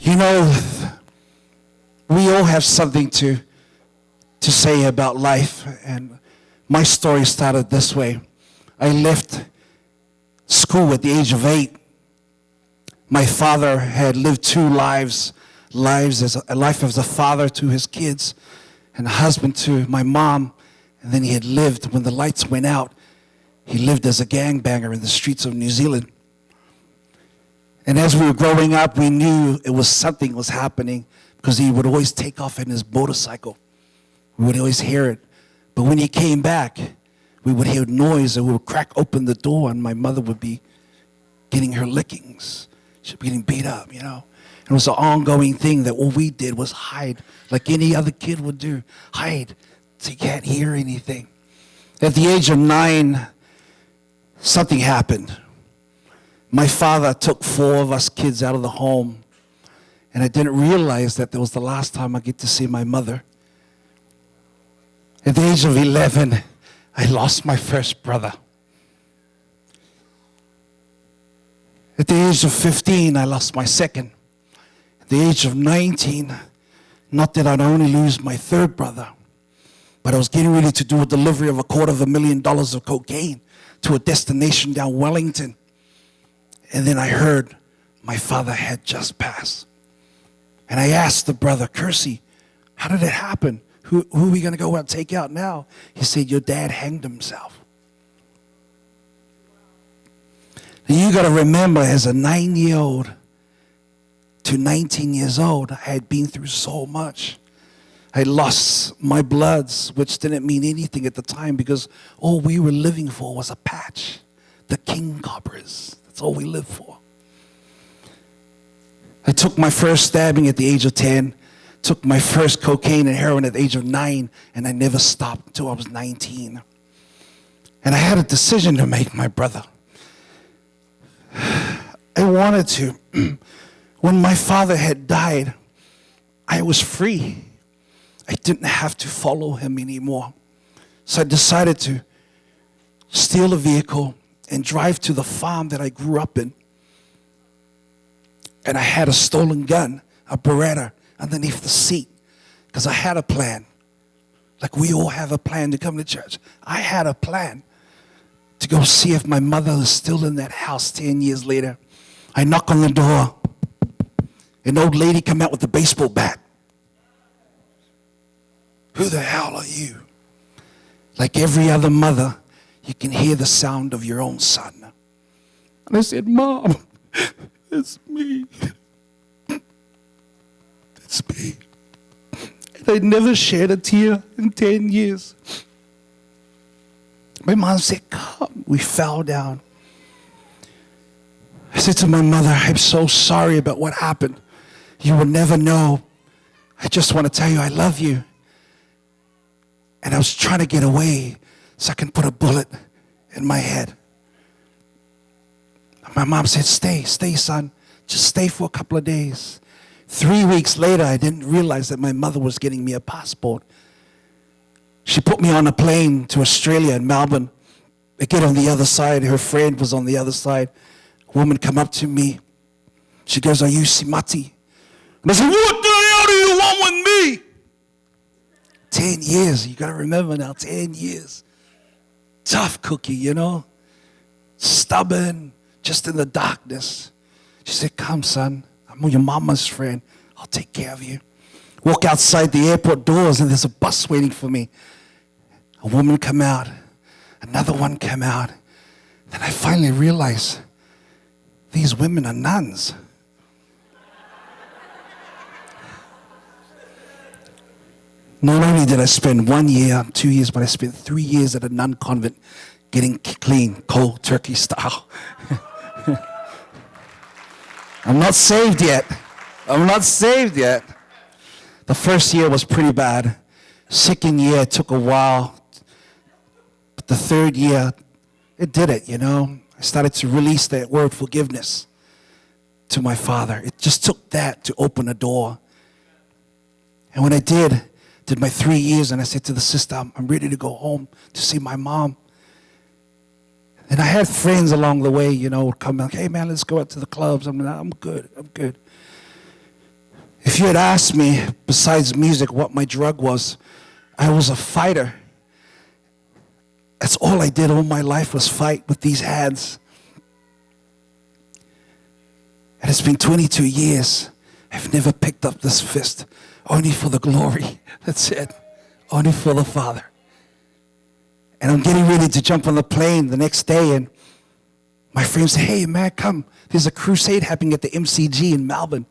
You know, we all have something to say about life, and my story started this way. I left school at the age of 8. My father had lived 2 lives as a life as a father to his kids and a husband to my mom, and then he had lived when the lights went out. He lived as a gangbanger in the streets of New Zealand. And as we were growing up, we knew something was happening because he would always take off in his motorcycle. We would always hear it. But when he came back, we would hear noise and we would crack open the door and my mother would be getting her lickings. She'd be getting beat up, you know. It was an ongoing thing that all we did was hide, like any other kid would do. Hide so you can't hear anything. At the age of 9, something happened. My father took 4 of us kids out of the home, and I didn't realize that was the last time I get to see my mother. At the age of 11, I lost my first brother. At the age of 15, I lost my second. At the age of 19, not that I'd only lose my third brother, but I was getting ready to do a delivery of $250,000 of cocaine to a destination down Wellington. And then I heard my father had just passed. And I asked the brother, Kersey, how did it happen? Who are we going to go out and take out now? He said, your dad hanged himself. And you got to remember, as a 9-year-old to 19 years old, I had been through so much. I lost my bloods, which didn't mean anything at the time because all we were living for was a patch. The king cobras. That's all we lived for. I took my first stabbing at the age of 10, took my first cocaine and heroin at the age of 9, and I never stopped until I was 19. And I had a decision to make, my brother. I wanted to. When my father had died, I was free. I didn't have to follow him anymore. So I decided to steal a vehicle and drive to the farm that I grew up in. And I had a stolen gun, a Beretta, underneath the seat because I had a plan. Like we all have a plan to come to church. I had a plan to go see if my mother was still in that house 10 years later. I knock on the door. An old lady come out with a baseball bat. Who the hell are you? Like every other mother, you can hear the sound of your own son. And I said, Mom, it's me. It's me. And I never shed a tear in 10 years. My mom said, come. We fell down. I said to my mother, I'm so sorry about what happened. You will never know. I just want to tell you I love you. And I was trying to get away so I can put a bullet in my head. My mom said, stay, son. Just stay for a couple of days. 3 weeks later, I didn't realize that my mother was getting me a passport. She put me on a plane to Australia in Melbourne. I get on the other side. Her friend was on the other side. A woman come up to me. She goes, are you Simati? And I said, what the hell do you want with me? 10 years. You got to remember now, 10 years. Tough cookie, you know. Stubborn, just in the darkness. She said, come, son. I'm your mama's friend. I'll take care of you. Walk outside the airport doors and there's a bus waiting for me. A woman come out. Another one come out. Then I finally realized these women are nuns. Not only did I spend 1 year, 2 years, but I spent 3 years at a nun convent getting clean, cold turkey style. I'm not saved yet. I'm not saved yet. The first year was pretty bad. Second year, it took a while. But the third year, it did it, you know. I started to release that word forgiveness to my father. It just took that to open a door. And when I did my 3 years, and I said to the sister, I'm ready to go home to see my mom. And I had friends along the way, you know, would come like, hey man, let's go out to the clubs. I'm good. If you had asked me, besides music, what my drug was, I was a fighter. That's all I did all my life was fight with these hands. And it's been 22 years. I've never picked up this fist. Only for the glory. That's it. Only for the Father. And I'm getting ready to jump on the plane the next day, and my friends say, hey, man, come. There's a crusade happening at the MCG in Melbourne.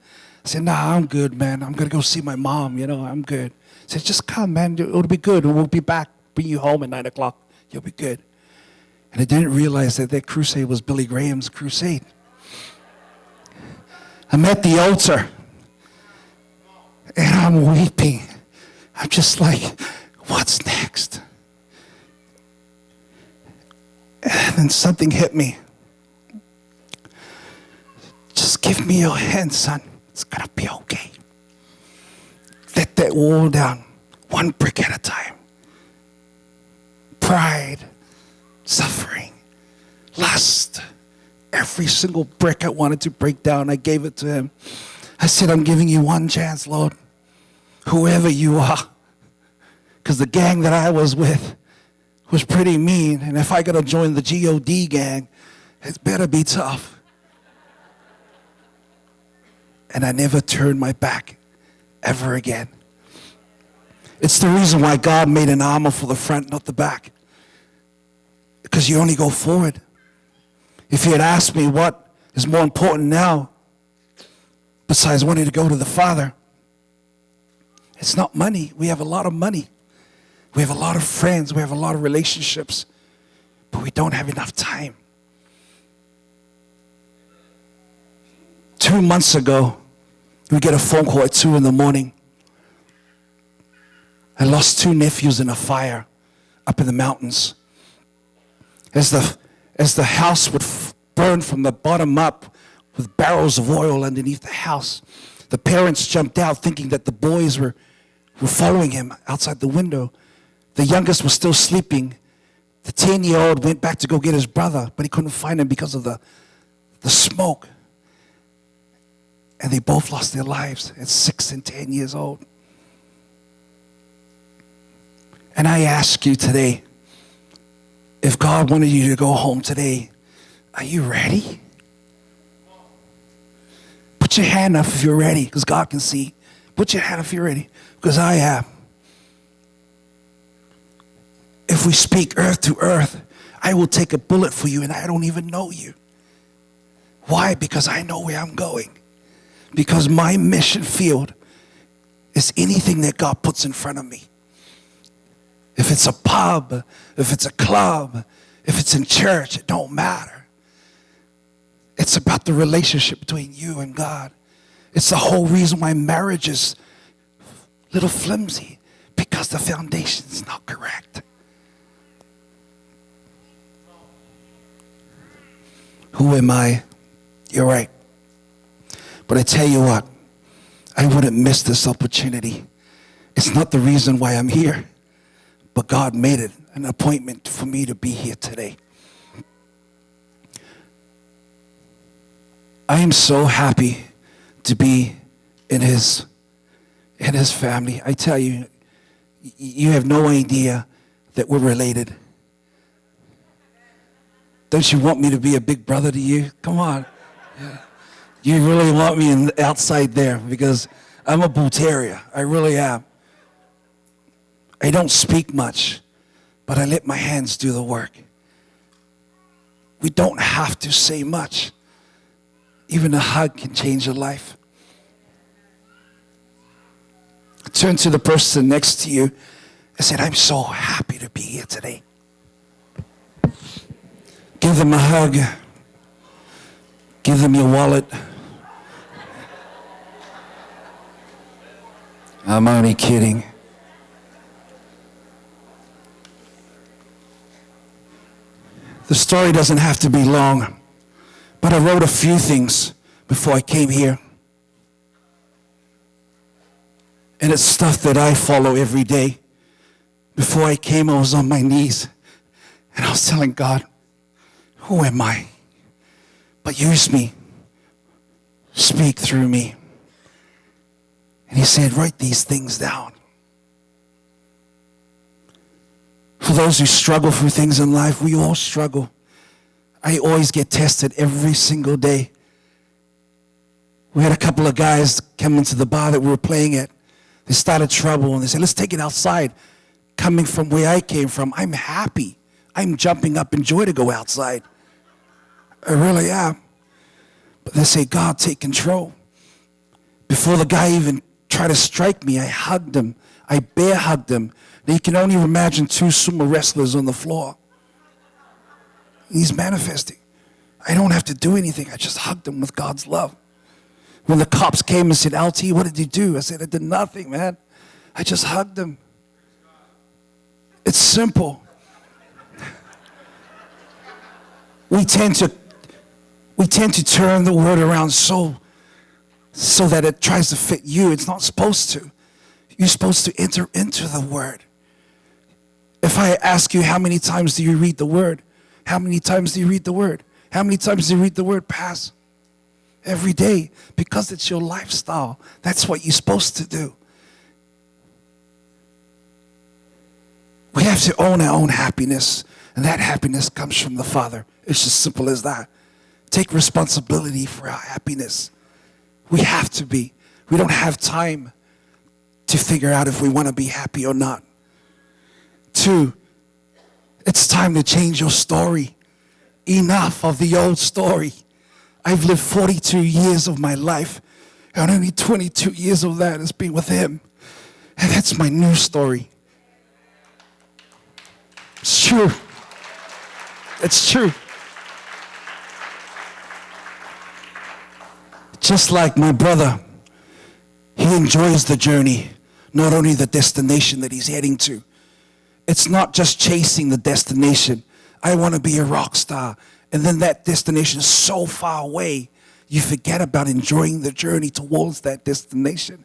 I said, nah, I'm good, man. I'm going to go see my mom. I'm good. I said, just come, man. It'll be good. We'll be back. Bring you home at 9 o'clock. You'll be good. And I didn't realize that crusade was Billy Graham's crusade. I'm at the altar, and I'm weeping. I'm just like, what's next? And then something hit me. Just give me your hand, son. It's going to be okay. Let that wall down, one brick at a time. Pride, suffering, lust. Every single brick I wanted to break down, I gave it to him. I said, I'm giving you one chance, Lord. Whoever you are. Because the gang that I was with was pretty mean. And if I got to join the GOD gang, it better be tough. And I never turned my back ever again. It's the reason why God made an armor for the front, not the back. Because you only go forward. If you had asked me what is more important now, besides wanting to go to the Father, it's not money. We have a lot of money. We have a lot of friends. We have a lot of relationships. But we don't have enough time. 2 months ago, we get a phone call at 2 in the morning. I lost 2 nephews in a fire up in the mountains. As the house would burn from the bottom up with barrels of oil underneath the house, the parents jumped out thinking that the boys were following him outside the window. The youngest was still sleeping. The 10-year-old went back to go get his brother, but he couldn't find him because of the smoke. And they both lost their lives at 6 and 10 years old. And I ask you today, if God wanted you to go home today, are you ready? Put your hand up if you're ready, because God can see. Put your hand up if you're ready, because I am. If we speak earth to earth, I will take a bullet for you and I don't even know you. Why? Because I know where I'm going. Because my mission field is anything that God puts in front of me. If it's a pub, if it's a club, if it's in church, it don't matter. It's about the relationship between you and God. It's the whole reason why marriage is a little flimsy, because the foundation's not correct. Who am I? You're right. But I tell you what, I wouldn't miss this opportunity. It's not the reason why I'm here, but God made it an appointment for me to be here today. I am so happy to be in his family. I tell you, you have no idea that we're related. Don't you want me to be a big brother to you? Come on. Yeah. You really want me outside there, because I'm a bull terrier. I really am. I don't speak much, but I let my hands do the work. We don't have to say much. Even a hug can change a life. Turn to the person next to you and say, I'm so happy to be here today. Give them a hug. Give them your wallet. I'm only kidding. The story doesn't have to be long, but I wrote a few things before I came here. And it's stuff that I follow every day. Before I came, I was on my knees, and I was telling God, who am I? But use me. Speak through me. And he said, write these things down. For those who struggle through things in life, we all struggle. I always get tested every single day. We had a couple of guys come into the bar that we were playing at. They started trouble and they said, let's take it outside. Coming from where I came from, I'm happy. I'm jumping up in joy to go outside. I really am. But they say, God, take control. Before the guy even tried to strike me, I hugged him. I bear hugged him. Now you can only imagine two sumo wrestlers on the floor. He's manifesting. I don't have to do anything. I just hugged him with God's love. When the cops came and said, LT, what did you do? I said, I did nothing, man. I just hugged him. It's simple. We tend to turn the word around so that it tries to fit you. It's not supposed to. You're supposed to enter into the word. If I ask you, how many times do you read the word? How many times do you read the word? How many times do you read the word pass? Every day, because it's your lifestyle. That's what you're supposed to do. We have to own our own happiness, and that happiness comes from the Father. It's just simple as that. Take responsibility for our happiness. We have to be. We don't have time to figure out if we want to be happy or not. 2, it's time to change your story. Enough of the old story. I've lived 42 years of my life, and only 22 years of that has been with Him. And that's my new story. It's true. It's true. Just like my brother, he enjoys the journey, not only the destination that he's heading to. It's not just chasing the destination. I want to be a rock star. And then that destination is so far away, you forget about enjoying the journey towards that destination.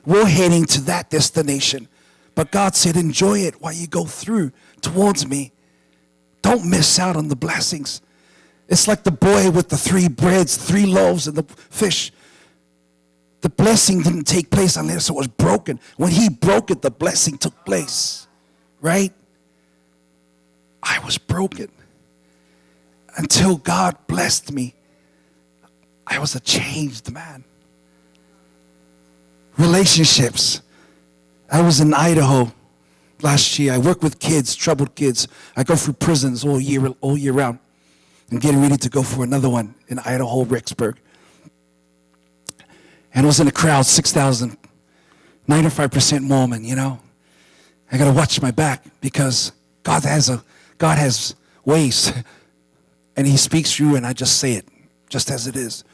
We're heading to that destination. But God said, enjoy it while you go through towards me. Don't miss out on the blessings. It's like the boy with the 3 breads, 3 loaves, and the fish. The blessing didn't take place unless it was broken. When he broke it, the blessing took place. Right? I was broken. Until God blessed me, I was a changed man. Relationships. I was in Idaho last year. I work with kids, troubled kids. I go through prisons all year round. I'm getting ready to go for another one in Idaho, Rexburg. And I was in a crowd, 6,000, 95% Mormon, you know. I got to watch my back because God has ways. And He speaks through, and I just say it, just as it is.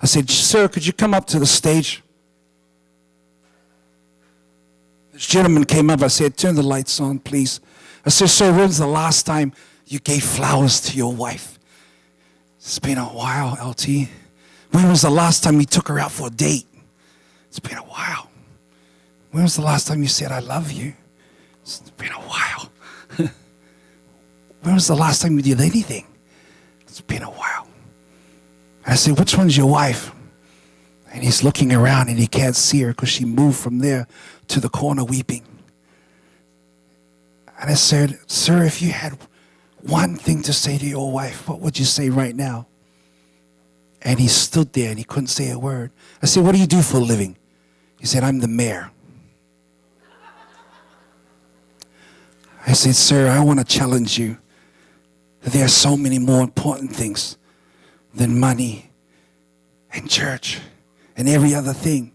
I said, sir, could you come up to the stage? This gentleman came up. I said, turn the lights on, please. I said, sir, when's the last time you gave flowers to your wife? It's been a while, LT. When was the last time you took her out for a date? It's been a while. When was the last time you said, I love you? It's been a while. When was the last time you did anything? It's been a while. And I said, which one's your wife? And he's looking around and he can't see her because she moved from there to the corner weeping. And I said, sir, if you had one thing to say to your wife, what would you say right now? And he stood there and he couldn't say a word. I said, what do you do for a living? He said, I'm the mayor. I said, sir, I want to challenge you. There are so many more important things than money and church and every other thing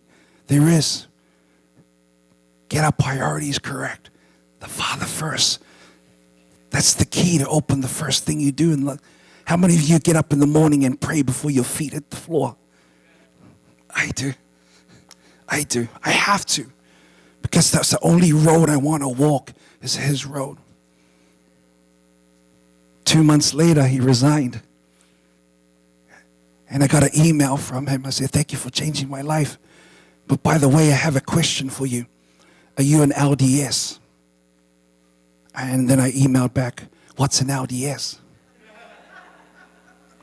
there is. Get our priorities correct. The Father first. That's the key to open the first thing you do. And how many of you get up in the morning and pray before your feet hit the floor? I do. I have to. Because that's the only road I want to walk is His road. 2 months later, he resigned. And I got an email from him. I said, thank you for changing my life. But by the way, I have a question for you. Are you an LDS? And then I emailed back, what's an LDS?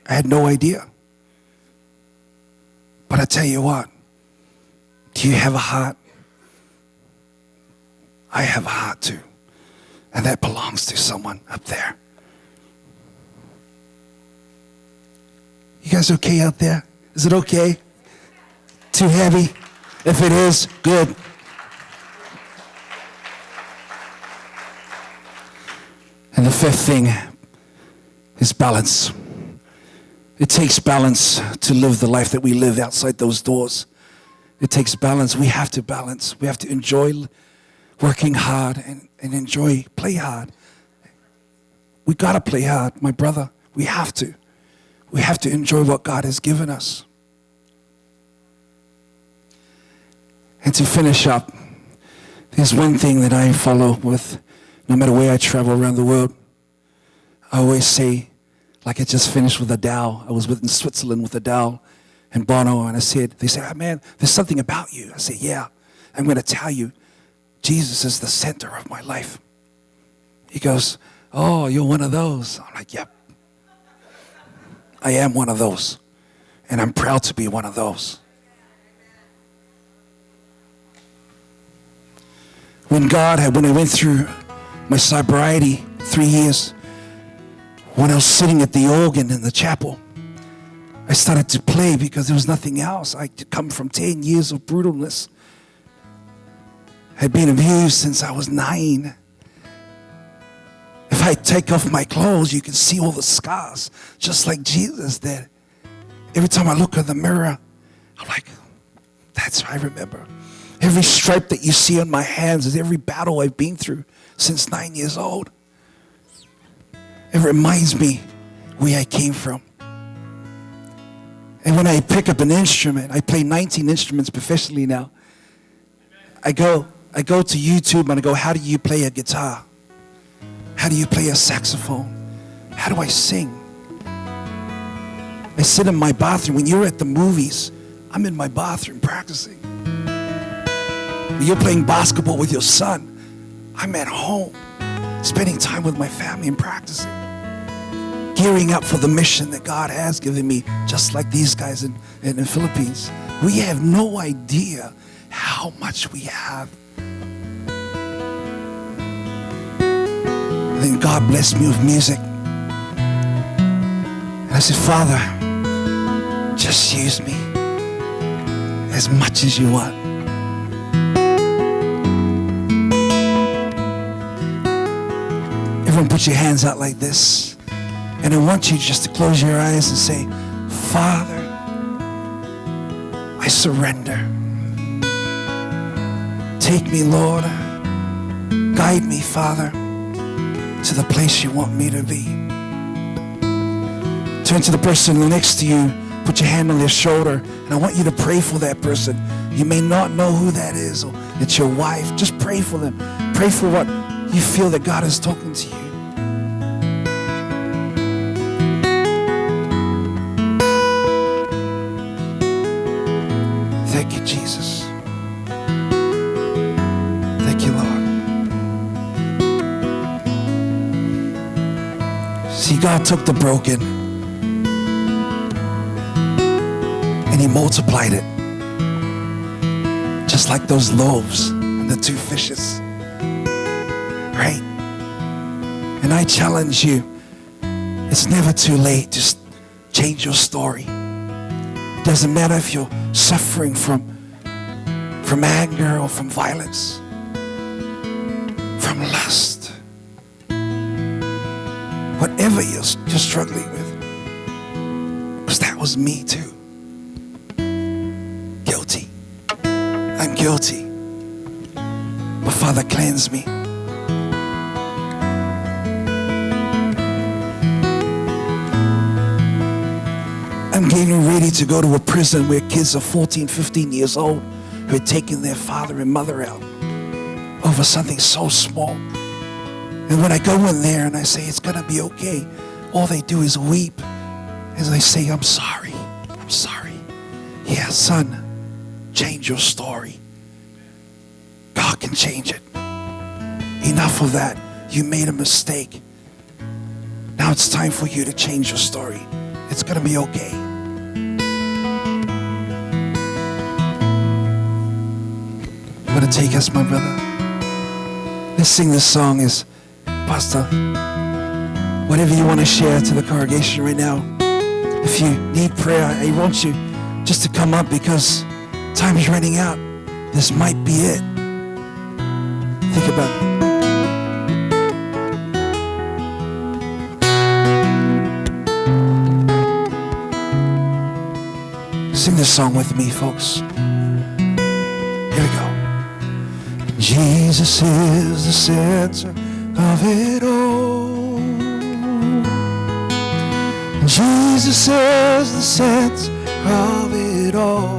I had no idea. But I tell you what, do you have a heart I have a heart too. And that belongs to someone up there. You guys okay out there? Is it okay? Too heavy? If it is, good. And the fifth thing is balance. It takes balance to live the life that we live outside those doors. It takes balance. We have to balance. We have to enjoy working hard and enjoy, play hard. We got to play hard, my brother. We have to. We have to enjoy what God has given us. And to finish up, there's one thing that I follow with, no matter where I travel around the world. I always say, like I just finished with Adele. I was in Switzerland with Adele and Bono, and they said, oh, man, there's something about you. I said, yeah, I'm going to tell you, Jesus is the center of my life. He goes, oh, you're one of those. I'm like, yep. I am one of those, and I'm proud to be one of those. When I went through my sobriety 3 years, when I was sitting at the organ in the chapel, I started to play because there was nothing else. I had come from 10 years of brutalness. I had been abused since I was 9. If I take off my clothes, you can see all the scars, just like Jesus did. Every time I look in the mirror, I'm like, that's what I remember. Every stripe that you see on my hands is every battle I've been through since 9 years old. It reminds me where I came from. And when I pick up an instrument, I play 19 instruments professionally now. I go to YouTube and I go, how do you play a guitar? How do you play a saxophone? How do I sing? I sit in my bathroom. When you're at the movies, I'm in my bathroom practicing. When you're playing basketball with your son, I'm at home, spending time with my family and practicing. Gearing up for the mission that God has given me, just like these guys in the Philippines. We have no idea how much we have. And then God blessed me with music. And I said, Father, just use me as much as you want. Everyone put your hands out like this. And I want you just to close your eyes and say, Father, I surrender. Take me, Lord. Guide me, Father, to the place you want me to be. Turn to the person next to you. Put your hand on their shoulder. And I want you to pray for that person. You may not know who that is, or it's your wife. Just pray for them. Pray for what you feel that God is talking to you. Thank you, Jesus. Thank you, Lord. See, God took the broken and He multiplied it. Just like those loaves and the 2 fishes. Right? And I challenge you, it's never too late. Just change your story. It doesn't matter if you're suffering from anger or from violence, from lust, whatever you're struggling with. Because that was me too. Guilty. I'm guilty. But Father, cleanse me. I'm getting ready to go to a prison where kids are 14, 15 years old who are taking their father and mother out over something so small. And when I go in there and I say, it's going to be okay, all they do is weep as they say, I'm sorry. I'm sorry. Yeah, son, change your story. God can change it. Enough of that. You made a mistake. Now it's time for you to change your story. It's going to be okay. You want to take us, my brother? Let's sing this song as Pastor, whatever you want to share to the congregation right now. If you need prayer, I want you just to come up because time is running out. This might be it. Think about it. Sing this song with me, folks. Here we go. Jesus is the center of it all. Jesus is the center of it all.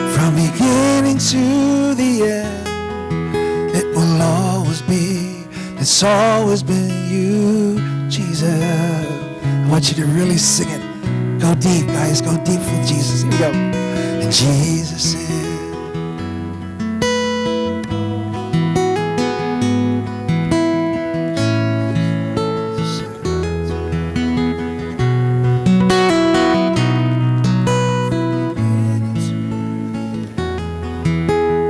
From beginning to the end, it will always be, it's always been you, Jesus. I want you to really sing it. Go deep, guys. Go deep with Jesus. Here we go. And Jesus is.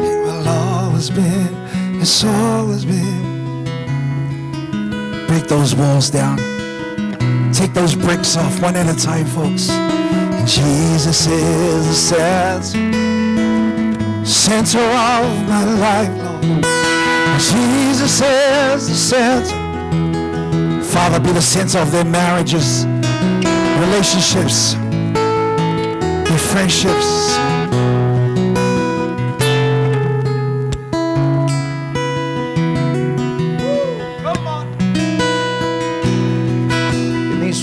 It will always been. It's always been. Break those walls down. Take those bricks off one at a time, folks. And Jesus is the center of my life, Lord. And Jesus is the center. Father, be the center of their marriages, relationships, their friendships.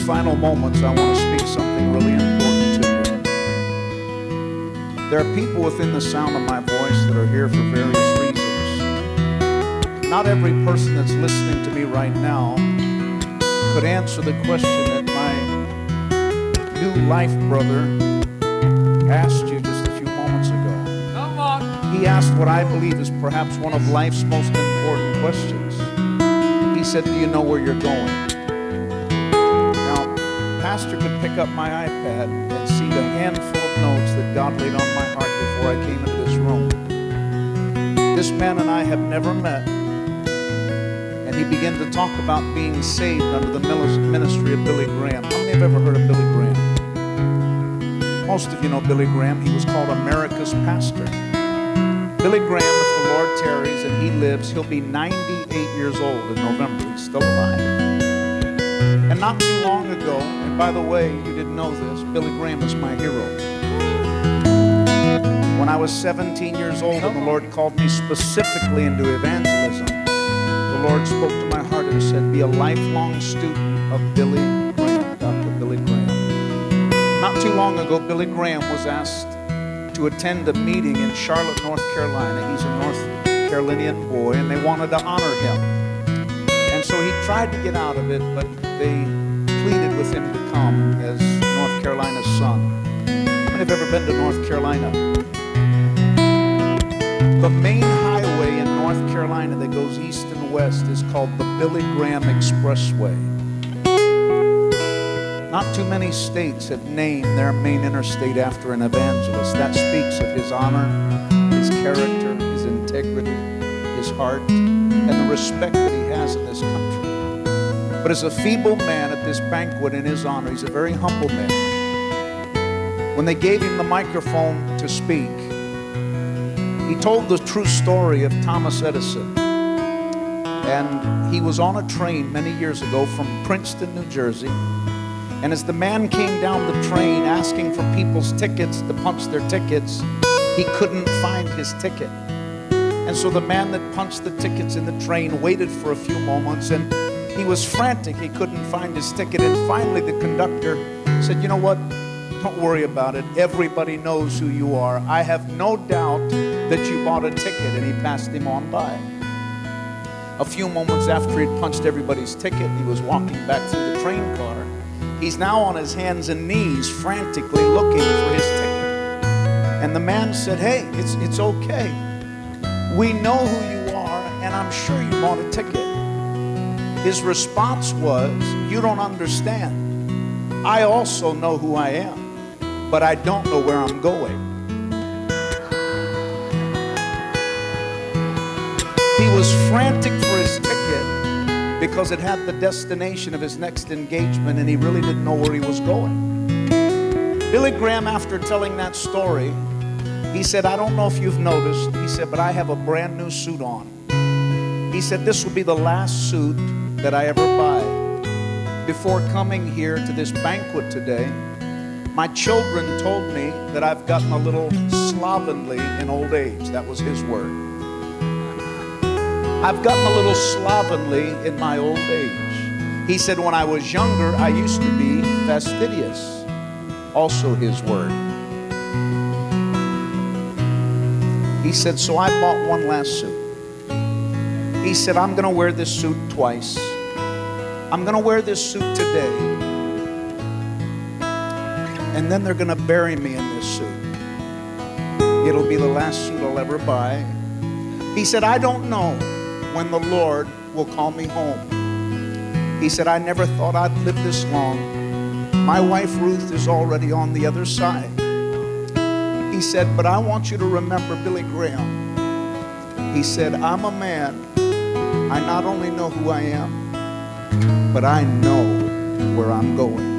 Final moments, I want to speak something really important to you. There are people within the sound of my voice that are here for various reasons. Not every person that's listening to me right now could answer the question that my new life brother asked you just a few moments ago. Come on. He asked what I believe is perhaps one of life's most important questions. He said, do you know where you're going? Pastor could pick up my iPad and see the handful of notes that God laid on my heart before I came into this room. This man and I have never met, and he began to talk about being saved under the ministry of Billy Graham. How many have ever heard of Billy Graham? Most of you know Billy Graham. He was called America's pastor. Billy Graham, if the Lord tarries and he lives, he'll be 98 years old in November. He's still alive. And not too long ago, and by the way, you didn't know this, Billy Graham is my hero. When I was 17 years old and the Lord called me specifically into evangelism, the Lord spoke to my heart and said, be a lifelong student of Billy Graham, Dr. Billy Graham. Not too long ago, Billy Graham was asked to attend a meeting in Charlotte, North Carolina. He's a North Carolinian boy, and they wanted to honor him. And so he tried to get out of it, but they pleaded with him to come as North Carolina's son. How many have ever been to North Carolina? The main highway in North Carolina that goes east and west is called the Billy Graham Expressway. Not too many states have named their main interstate after an evangelist. That speaks of his honor, his character, his integrity, his heart, and the respect that he has in this country. But as a feeble man at this banquet in his honor, he's a very humble man. When they gave him the microphone to speak, he told the true story of Thomas Edison. And he was on a train many years ago from Princeton, New Jersey. And as the man came down the train asking for people's tickets to punch their tickets, he couldn't find his ticket. And so the man that punched the tickets in the train waited for a few moments, and he was frantic. He couldn't find his ticket. And finally the conductor said, you know what? Don't worry about it. Everybody knows who you are. I have no doubt that you bought a ticket. And he passed him on by. A few moments after he'd punched everybody's ticket, he was walking back through the train car. He's now on his hands and knees frantically looking for his ticket. And the man said, hey, it's okay. We know who you are, and I'm sure you bought a ticket. His response was, you don't understand. I also know who I am, but I don't know where I'm going. was frantic for his ticket because it had the destination of his next engagement, and he really didn't know where he was going. Billy Graham, after telling that story, he said, I don't know if you've noticed, he said, but I have a brand new suit on. He said, this will be the last suit that I ever buy. Before coming here to this banquet today, my children told me that I've gotten a little slovenly in old age. That was his word. I've gotten a little slovenly in my old age. He said, when I was younger, I used to be fastidious. Also his word. He said, so I bought one last suit. He said, I'm going to wear this suit twice. I'm going to wear this suit today. And then they're going to bury me in this suit. It'll be the last suit I'll ever buy. He said, I don't know when the Lord will call me home. He said, I never thought I'd live this long. My wife Ruth is already on the other side. He said, but I want you to remember Billy Graham. He said, I'm a man. I not only know who I am, but I know where I'm going.